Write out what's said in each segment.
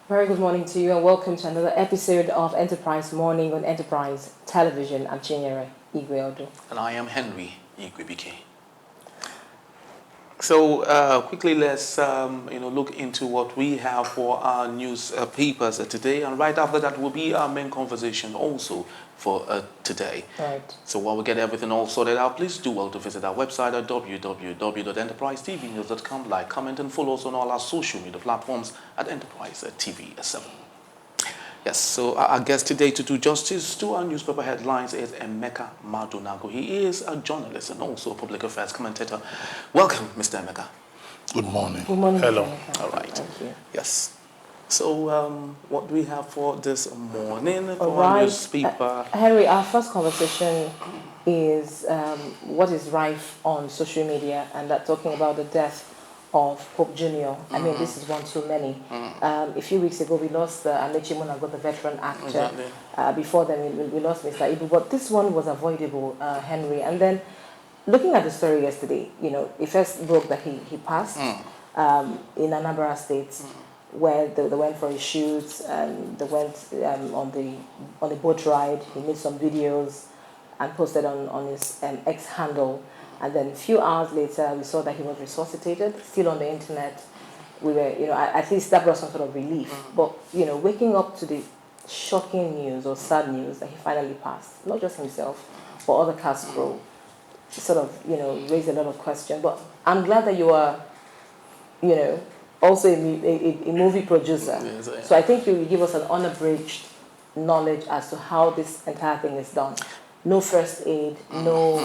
Very good morning to you and welcome to another episode of Enterprise Morning on Enterprise Television. I'm Chinyere Igweodu. And I am Henry Igwebike. So quickly, let's look into what we have for our newspapers today, and right after that will be our main conversation also for today. Right. So while we get everything all sorted out, please do well to visit our website at www.enterprisetvnews.com. Like, comment, and follow us on all our social media platforms at Enterprise TV7. Yes, so our guest today to do justice to our newspaper headlines is Emeka Madunago. He is a journalist and also a public affairs commentator. Welcome, Mr. Emeka. Good morning. Good morning, Hello. Emeka. All right. Thank you. Yes. So what do we have for this morning for All our right. newspaper? Henry, our first conversation is what is rife on social media, and that talking about the death of Pope Junior. I mean, this is one too many. A few weeks ago, we lost Amechi Munago, the veteran actor. Exactly. Before then, we lost Mr. Ibu. But this one was avoidable, Henry. And then, looking at the story yesterday, it first broke that he passed in Anambra State, where they went for a shoot, and they went on the boat ride. He made some videos and posted on his X handle. And then a few hours later, we saw that he was resuscitated, still on the internet. We were, at least that brought some sort of relief. But, waking up to the shocking news or sad news that he finally passed, not just himself, but other cast crew, sort of, raised a lot of questions. But I'm glad that you are, also a movie producer. Yes, I am. So I think you will give us an unabridged knowledge as to how this entire thing is done. No first aid, no...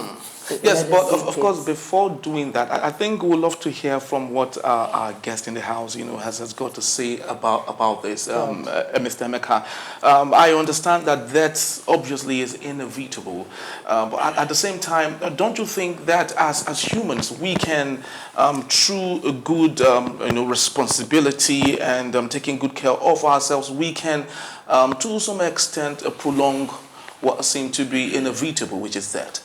Yes, but of course, before doing that, I think we'd love to hear from what our guest in the house, has got to say about this, Mr. Emeka. I understand that obviously is inevitable, but at the same time, don't you think that as humans, we can, through a good, responsibility and taking good care of ourselves, we can, to some extent, prolong what seemed to be inevitable, which is that.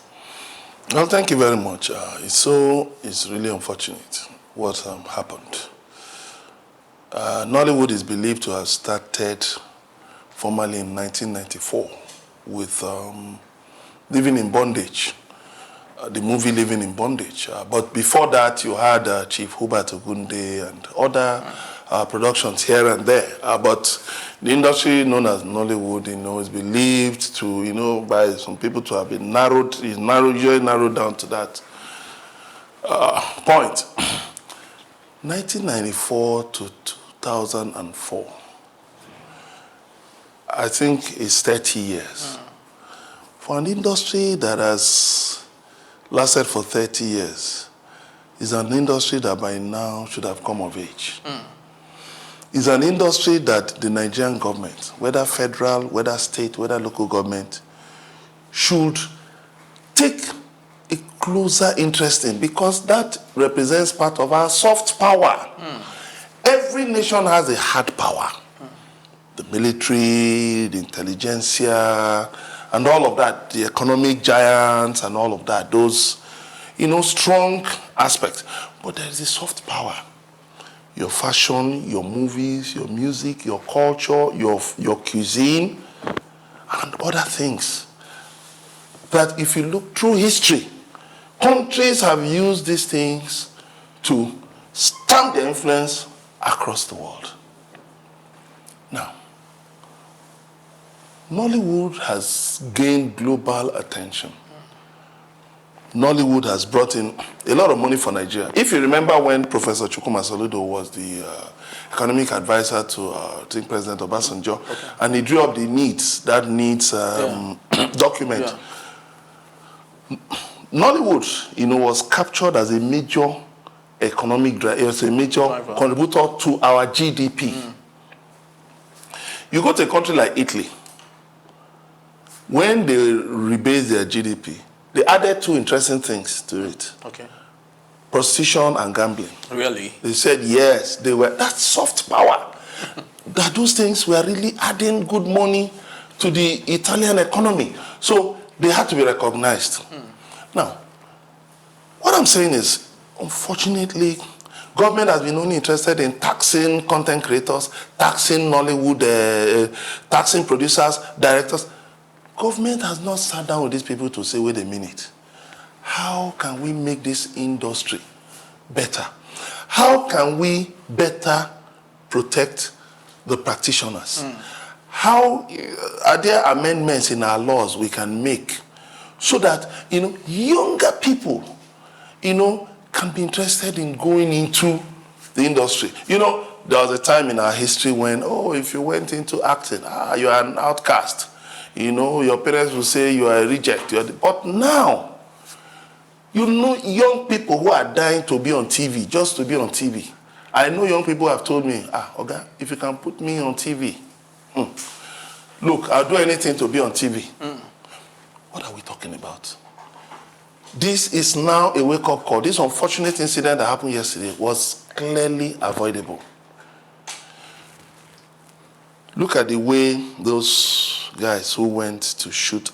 Well, thank you very much. It's really unfortunate what happened. Nollywood is believed to have started formally in 1994 with Living in Bondage, the movie Living in Bondage. But before that, you had Chief Hubert Ogunde and other productions here and there. But the industry known as Nollywood, is believed to, by some people to have been narrowed down to that point. 1994 to 2004, I think it's 30 years. For an industry that has lasted for 30 years, is an industry that by now should have come of age. It's an industry that the Nigerian government, whether federal, whether state, whether local government, should take a closer interest in, because that represents part of our soft power. Every nation has a hard power. The military, the intelligentsia, and all of that, the economic giants and all of that, those, strong aspects. But there is a soft power. Your fashion, your movies, your music, your culture, your cuisine, and other things. That if you look through history, countries have used these things to stamp their influence across the world. Now, Nollywood has gained global attention. Nollywood has brought in a lot of money for Nigeria. If you remember when Professor Chukwuma Soludo was the economic advisor to President Obasanjo, and he drew up the needs document. Yeah. Nollywood, was captured as a major economic driver. It was a major contributor to our GDP. You go to a country like Italy, when they rebased their GDP, they added two interesting things to it. Okay. Prostitution and gambling. Really? They said yes, that's soft power. That those things were really adding good money to the Italian economy. So they had to be recognized. Now, what I'm saying is, unfortunately, Government has been only interested in taxing content creators, taxing Nollywood, taxing producers, directors. Government has not sat down with these people to say, wait a minute, how can we make this industry better? How can we better protect the practitioners? How are there amendments in our laws we can make so that younger people can be interested in going into the industry? There was a time in our history when, if you went into acting, you are an outcast. Your parents will say you are a reject. But now, young people who are dying to be on TV, just to be on TV. I know young people have told me, Oga, if you can put me on TV, look, I'll do anything to be on TV. What are we talking about? This is now a wake-up call. This unfortunate incident that happened yesterday was clearly avoidable. Look at the way those guys who went to shoot,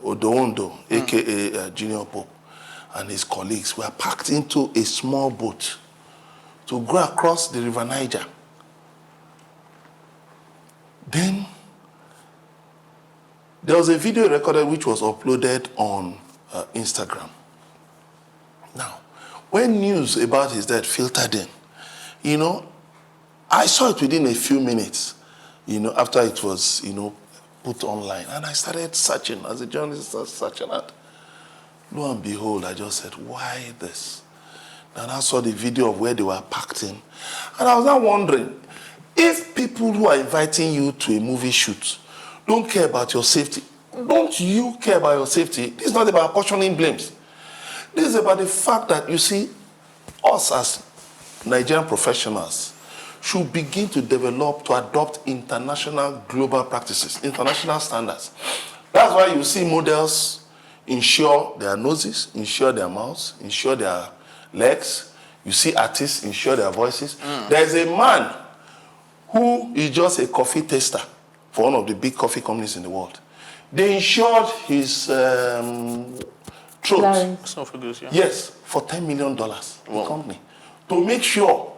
Odoondo, a.k.a. Junior Pope, and his colleagues were packed into a small boat to go across the River Niger. Then there was a video recorded which was uploaded on Instagram. Now, when news about his death filtered in, I saw it within a few minutes, after it was, put online. And I started searching, as a journalist, I started searching. And lo and behold, I just said, why this? And I saw the video of where they were packed in. And I was now wondering, if people who are inviting you to a movie shoot don't care about your safety, don't you care about your safety? This is not about portioning blames. This is about the fact that, you see, us as Nigerian professionals should begin to adopt international global practices, international standards. That's why you see models insure their noses, insure their mouths, insure their legs. You see artists insure their voices. There's a man who is just a coffee taster for one of the big coffee companies in the world. They insured his throat. Yes, for $10 million, the company, to make sure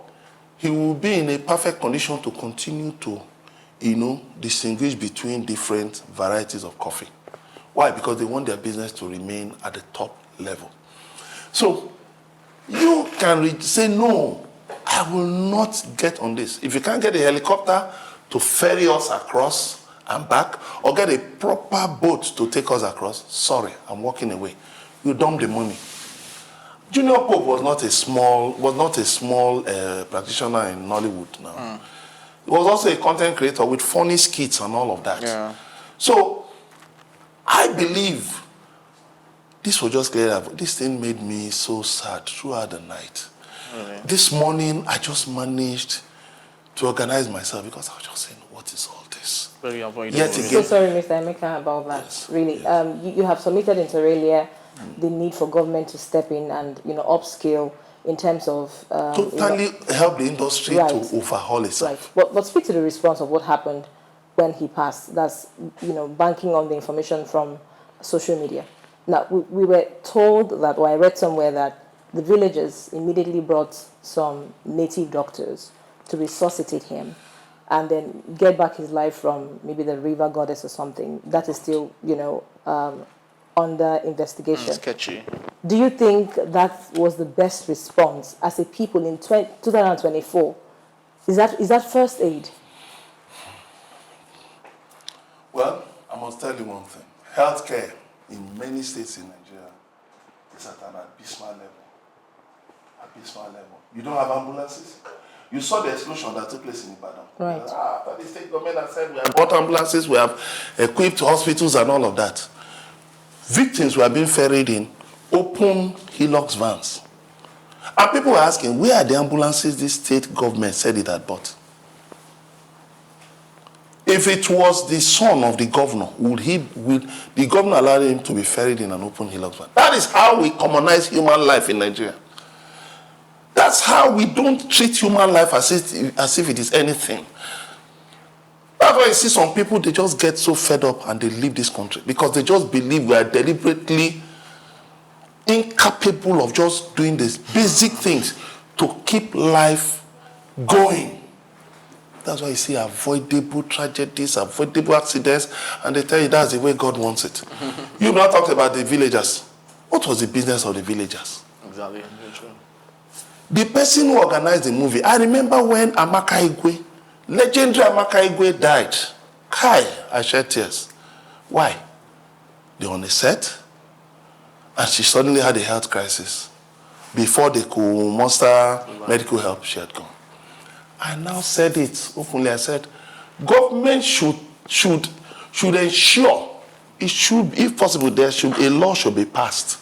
he will be in a perfect condition to continue to, distinguish between different varieties of coffee. Why? Because they want their business to remain at the top level. So you can say, no, I will not get on this. If you can't get a helicopter to ferry us across and back, or get a proper boat to take us across, sorry, I'm walking away. You dump the money. Junior Pope was not a small practitioner in Nollywood now. He was also a content creator with funny skits and all of that. Yeah. So I believe this was just clear. This thing made me so sad throughout the night. Really? This morning, I just managed to organize myself because I was just saying, what is all this? Very avoidable. Yet So again, sorry, Mr. Emeka, about that. Yes. Really, you have submitted inter alia the need for government to step in and upscale in terms of totally help the industry Right. to overhaul itself. Right. But speak to the response of what happened when he passed. That's banking on the information from social media. Now we were told that, or I read somewhere that the villagers immediately brought some native doctors to resuscitate him and then get back his life from maybe the river goddess or something. That is still under investigation. Sketchy. Do you think that was the best response as a people in 2024? Is that first aid? Well, I must tell you one thing. Healthcare in many states in Nigeria is at an abysmal level. Abysmal level. You don't have ambulances. You saw the explosion that took place in Ibadan. Right. But the state government has said we have bought ambulances, we have equipped hospitals and all of that. Victims were being ferried in open Hilux vans. And people were asking, where are the ambulances this state government said it had bought? If it was the son of the governor, would the governor allow him to be ferried in an open Hilux van? That is how we commonize human life in Nigeria. That's how we don't treat human life as if it is anything. That's why you see some people, they just get so fed up and they leave this country because they just believe we are deliberately incapable of just doing these basic things to keep life going. That's why you see avoidable tragedies, avoidable accidents, and they tell you that's the way God wants it. You've not talked about the villagers. What was the business of the villagers? Exactly. Very true. The person who organized the movie, I remember when Amaka Igwe, legendary Amaka Igwe died. Kai, I shed tears. Why? They were on a set, and she suddenly had a health crisis. Before they could muster medical help, she had gone. I now said it openly. I said, government should ensure, it should, if possible, a law should be passed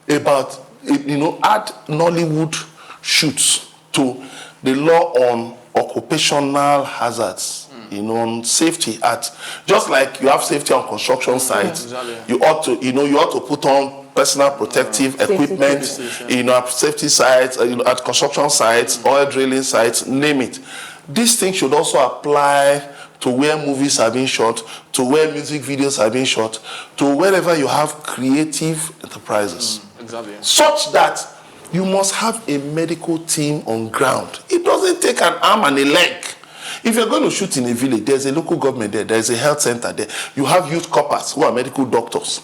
about, add Nollywood shoots to the law on occupational hazards, on safety at, just like you have safety on construction sites, exactly. you ought to put on personal protective equipment, safety sites, at construction sites, oil drilling sites, name it. This thing should also apply to where movies are being shot, to where music videos are being shot, to wherever you have creative enterprises. Exactly. Such that you must have a medical team on ground. It doesn't take an arm and a leg. If you're going to shoot in a village, there's a local government there, there's a health center there. You have youth corpers who are medical doctors.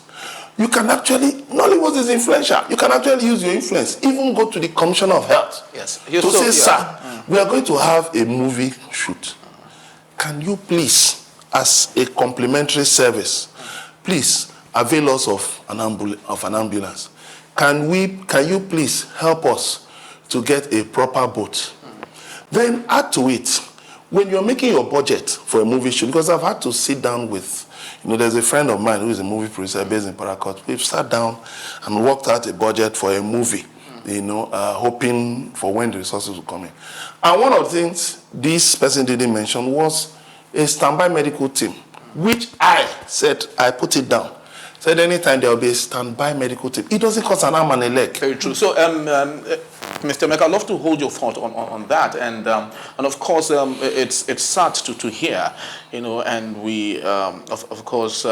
You can actually, Nollywood is influential. You can actually use your influence. Even go to the Commissioner of Health to say, sir, we are going to have a movie shoot. Can you please, as a complimentary service, please avail us of an ambulance? Can you please help us to get a proper boat? Then add to it, when you're making your budget for a movie shoot, because I've had to sit down with, there's a friend of mine who is a movie producer based in Paracourt. We've sat down and worked out a budget for a movie, hoping for when the resources will come in. And one of the things this person didn't mention was a standby medical team, which I said, I put it down. Said anytime there will be a standby medical team. It doesn't cost an arm and a leg. Very true. So, Mr. Emeka, I'd love to hold your thought on that, and of course, it's sad to hear, and we of course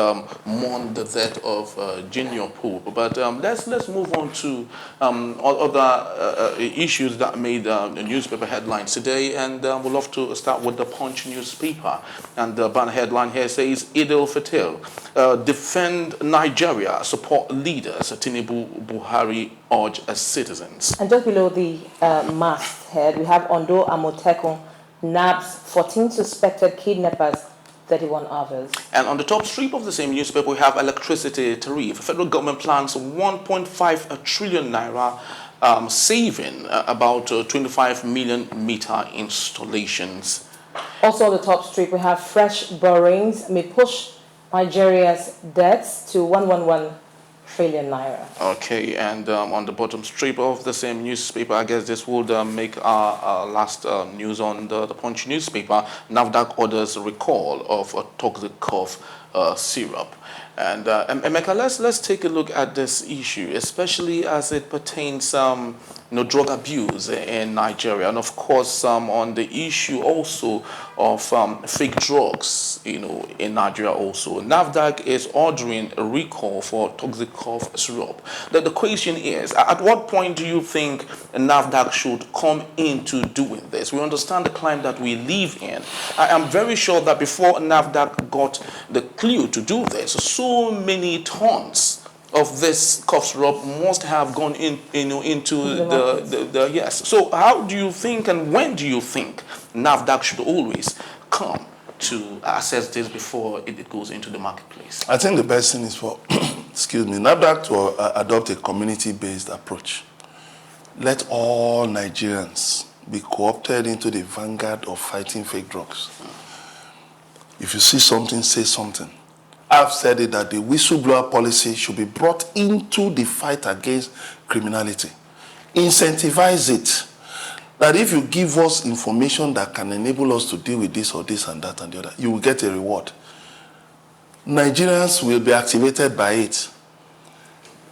mourn the death of Junior Pope. But let's move on to other issues that made the newspaper headlines today, and we'd love to start with the Punch newspaper. And the banner headline here says, Eid al-Fitr, defend Nigeria, support leaders, Tinubu Buhari urge as citizens. And just below the masthead, we have Ondo Amotekun nabs 14 suspected kidnappers, 31 others. And on the top strip of the same newspaper, we have electricity tariff. Federal government plans 1.5 trillion naira saving about 25 million meter installations. Also on the top strip, we have fresh borrowings may push Nigeria's debts to 111 trillion naira. Okay, and on the bottom strip of the same newspaper, I guess this would make our last news on the Punch newspaper. NAFDAC orders recall of a toxic cough syrup. And Emeka, let's take a look at this issue, especially as it pertains drug abuse in Nigeria, and of course on the issue also of fake drugs, in Nigeria also. NAFDAC is ordering a recall for toxic cough syrup. The question is, at what point do you think NAFDAC should come into doing this? We understand the climate that we live in. I am very sure that before NAFDAC got the clue to do this, so many tons of this cough syrup must have gone into the yes. So how do you think, and when do you think NAFDAC should always come to assess this before it goes into the marketplace? I think the best thing is for NAFDAC to adopt a community-based approach. Let all Nigerians be co-opted into the vanguard of fighting fake drugs. If you see something, say something. I've said it that the whistleblower policy should be brought into the fight against criminality. Incentivize it. That if you give us information that can enable us to deal with this or this and that and the other, you will get a reward. Nigerians will be activated by it.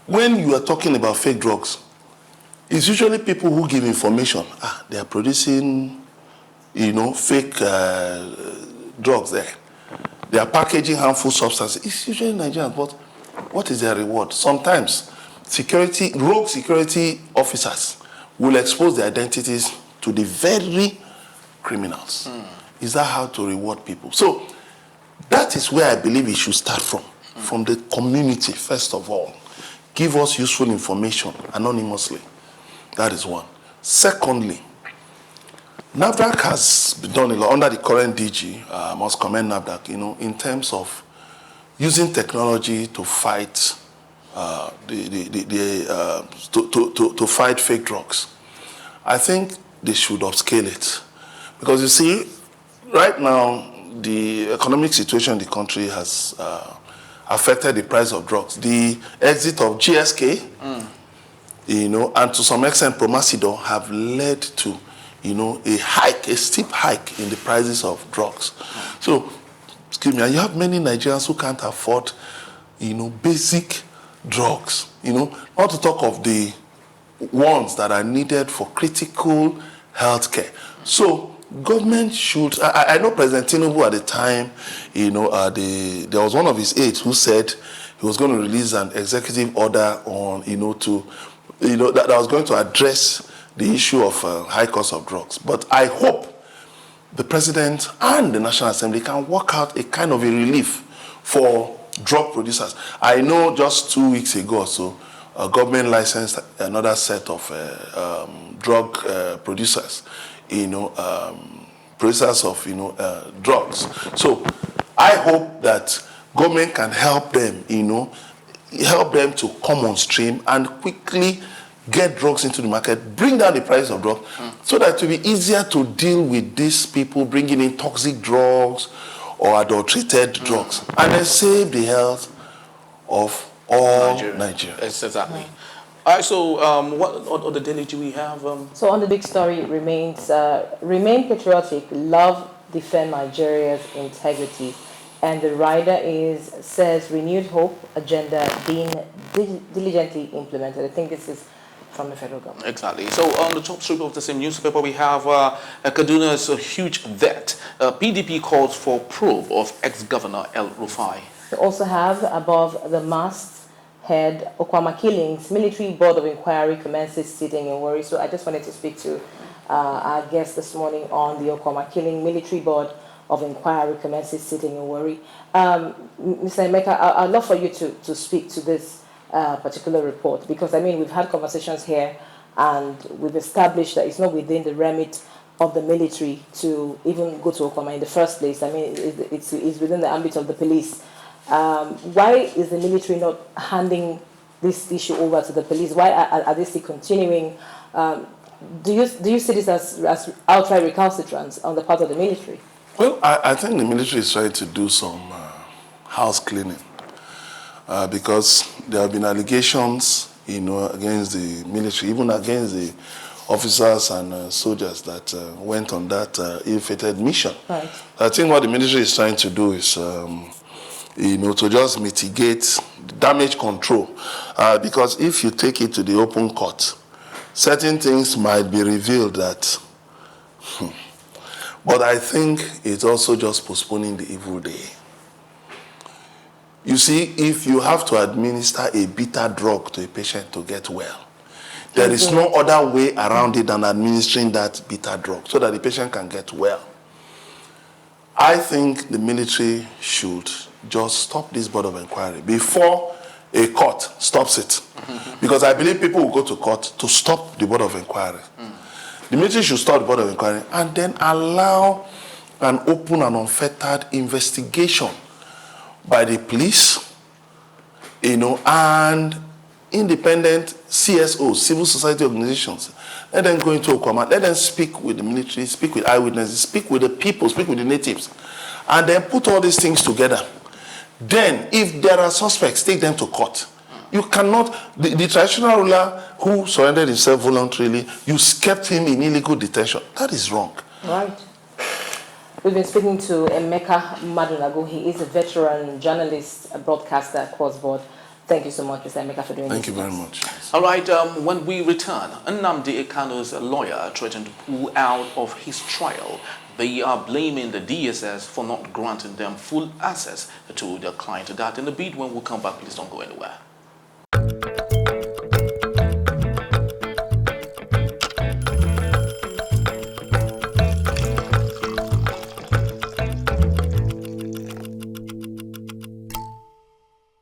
When you are talking about fake drugs, it's usually people who give information. They are producing, fake drugs there. They are packaging harmful substances. It's usually Nigerians, but what is their reward? Sometimes rogue security officers will expose their identities to the very criminals. Is that how to reward people? So that is where I believe it should start from the community, first of all. Give us useful information anonymously. That is one. Secondly, NAFDAC has done a lot under the current DG. I must commend NAFDAC, in terms of using technology to fight to fight fake drugs. I think they should upscale it, because you see, right now the economic situation in the country has affected the price of drugs. The exit of GSK, and to some extent Promasidor have led to, a steep hike in the prices of drugs. So, excuse me, and you have many Nigerians who can't afford, basic drugs, not to talk of the ones that are needed for critical health care. So, government should, I know President Tinubu at the time, there was one of his aides who said he was going to release an executive order on, that was going to address the issue of high cost of drugs. But I hope the president and the National Assembly can work out a kind of a relief for drug producers. I know just 2 weeks ago or so, government licensed another set of drug producers, producers of drugs. So I hope that government can help them, to come on stream and quickly get drugs into the market, bring down the price of drugs, so that it will be easier to deal with these people bringing in toxic drugs or adulterated drugs, and then save the health of all Nigerians. Exactly. All right, so what other daily do we have? So on the big story remains, remain patriotic, love, defend Nigeria's integrity. And the rider says renewed hope agenda being diligently implemented. I think this is from the federal government. Exactly. So on the top strip of the same newspaper, we have Kaduna's huge vet. PDP calls for probe of ex-governor El Rufai. We also have above the masthead, Okwama killings, military board of inquiry commences sitting in Warri. So I just wanted to speak to our guest this morning on the Okwama killing. Military board of inquiry commences sitting in Warri. Mr. Emeka, I'd love for you to speak to this particular report, because we've had conversations here and we've established that it's not within the remit of the military to even go to Okwama in the first place. It's within the ambit of the police. Why is the military not handing this issue over to the police? Why are they still continuing? Do you see this as outright recalcitrance on the part of the military? Well, I think the military is trying to do some house cleaning, because there have been allegations, against the military, even against the officers and soldiers that went on that ill-fated mission. Right. I think what the military is trying to do is, to just mitigate damage control, because if you take it to the open court, certain things might be revealed that. But I think it's also just postponing the evil day. You see, if you have to administer a bitter drug to a patient to get well, there is no other way around it than administering that bitter drug so that the patient can get well. I think the military should just stop this board of inquiry before a court stops it. Because I believe people will go to court to stop the board of inquiry. The military should start the board of inquiry and then allow an open and unfettered investigation by the police, and independent CSOs, civil society organizations. Let them go into Okwama, let them speak with the military, speak with eyewitnesses, speak with the people, speak with the natives, and then put all these things together. Then, if there are suspects, take them to court. You cannot, the traditional ruler who surrendered himself voluntarily, you kept him in illegal detention. That is wrong. Right. We've been speaking to Emeka Madunago. He is a veteran journalist, a broadcaster, cross-board. Thank you so much, Mr. Emeka, for doing this. Thank you very much. All right, when we return, Nnamdi Ekano's lawyer threatened to pull out of his trial. They are blaming the DSS for not granting them full access to their client. That in the bid when we come back, please don't go anywhere.